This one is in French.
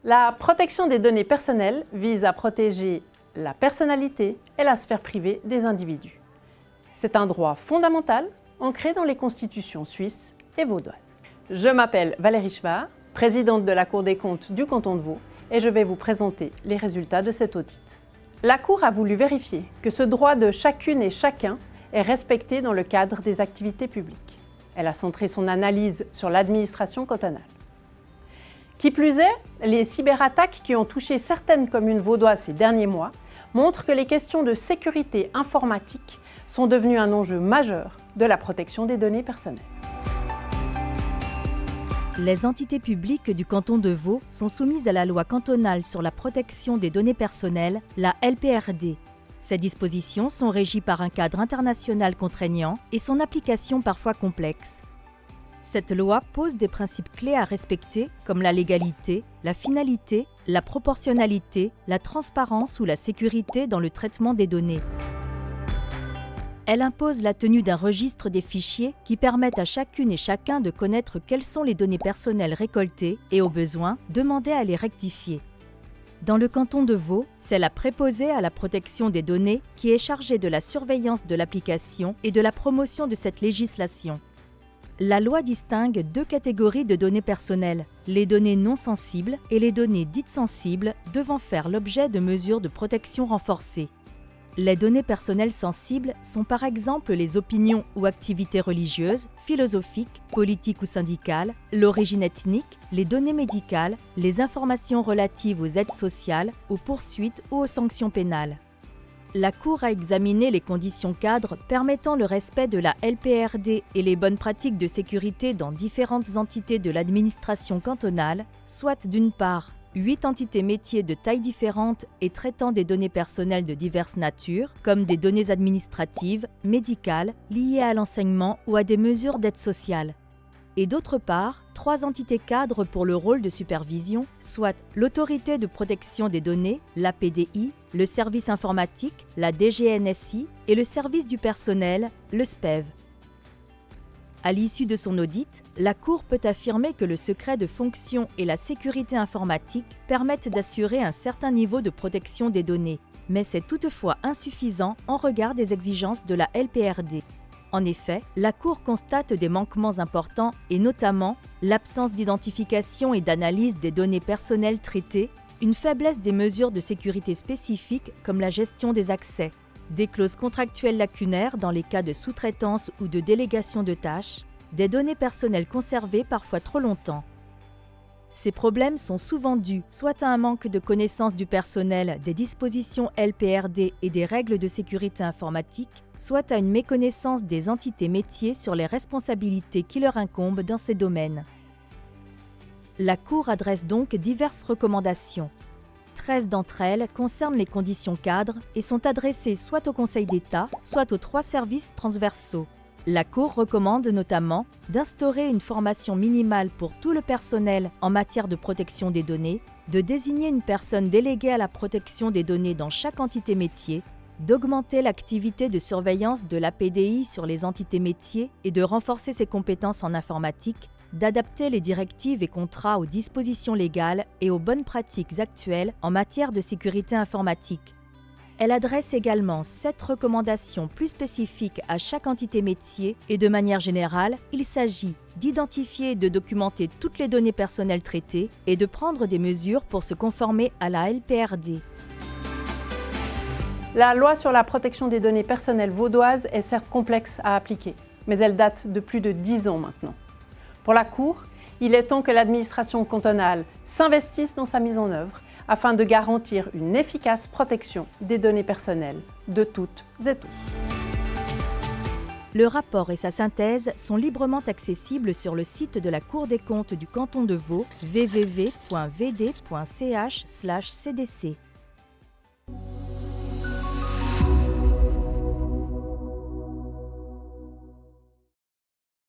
La protection des données personnelles vise à protéger la personnalité et la sphère privée des individus. C'est un droit fondamental ancré dans les constitutions suisses et vaudoises. Je m'appelle Valérie Schwar, présidente de la Cour des comptes du canton de Vaud, et je vais vous présenter les résultats de cet audit. La Cour a voulu vérifier que ce droit de chacune et chacun est respecté dans le cadre des activités publiques. Elle a centré son analyse sur l'administration cantonale. Qui plus est, les cyberattaques qui ont touché certaines communes vaudoises ces derniers mois montrent que les questions de sécurité informatique sont devenues un enjeu majeur de la protection des données personnelles. Les entités publiques du canton de Vaud sont soumises à la loi cantonale sur la protection des données personnelles, la LPRD. Ces dispositions sont régies par un cadre international contraignant et son application parfois complexe. Cette loi pose des principes clés à respecter comme la légalité, la finalité, la proportionnalité, la transparence ou la sécurité dans le traitement des données. Elle impose la tenue d'un registre des fichiers qui permettent à chacune et chacun de connaître quelles sont les données personnelles récoltées et, au besoin, demander à les rectifier. Dans le canton de Vaud, c'est la préposée à la protection des données qui est chargée de la surveillance de l'application et de la promotion de cette législation. La loi distingue deux catégories de données personnelles, les données non sensibles et les données dites sensibles devant faire l'objet de mesures de protection renforcées. Les données personnelles sensibles sont par exemple les opinions ou activités religieuses, philosophiques, politiques ou syndicales, l'origine ethnique, les données médicales, les informations relatives aux aides sociales, aux poursuites ou aux sanctions pénales. La Cour a examiné les conditions cadres permettant le respect de la LPRD et les bonnes pratiques de sécurité dans différentes entités de l'administration cantonale, soit d'une part 8 entités métiers de tailles différentes et traitant des données personnelles de diverses natures, comme des données administratives, médicales, liées à l'enseignement ou à des mesures d'aide sociale. Et d'autre part, 3 entités cadres pour le rôle de supervision, soit l'Autorité de protection des données, l'APDI, le service informatique, la DGNSI, et le service du personnel, le SPEV. À l'issue de son audit, la Cour peut affirmer que le secret de fonction et la sécurité informatique permettent d'assurer un certain niveau de protection des données, mais c'est toutefois insuffisant en regard des exigences de la LPRD. En effet, la Cour constate des manquements importants et notamment l'absence d'identification et d'analyse des données personnelles traitées, une faiblesse des mesures de sécurité spécifiques comme la gestion des accès, des clauses contractuelles lacunaires dans les cas de sous-traitance ou de délégation de tâches, des données personnelles conservées parfois trop longtemps. Ces problèmes sont souvent dus soit à un manque de connaissance du personnel des dispositions LPRD et des règles de sécurité informatique, soit à une méconnaissance des entités métiers sur les responsabilités qui leur incombent dans ces domaines. La Cour adresse donc diverses recommandations. 13 d'entre elles concernent les conditions cadres et sont adressées soit au Conseil d'État, soit aux 3 services transversaux. La Cour recommande notamment d'instaurer une formation minimale pour tout le personnel en matière de protection des données, de désigner une personne déléguée à la protection des données dans chaque entité métier, d'augmenter l'activité de surveillance de l'APDI sur les entités métiers et de renforcer ses compétences en informatique, d'adapter les directives et contrats aux dispositions légales et aux bonnes pratiques actuelles en matière de sécurité informatique. Elle adresse également 7 recommandations plus spécifiques à chaque entité métier et de manière générale, il s'agit d'identifier et de documenter toutes les données personnelles traitées et de prendre des mesures pour se conformer à la LPRD. La loi sur la protection des données personnelles vaudoise est certes complexe à appliquer, mais elle date de plus de 10 ans maintenant. Pour la Cour, il est temps que l'administration cantonale s'investisse dans sa mise en œuvre afin de garantir une efficace protection des données personnelles de toutes et tous. Le rapport et sa synthèse sont librement accessibles sur le site de la Cour des comptes du canton de Vaud, www.vd.ch/cdc.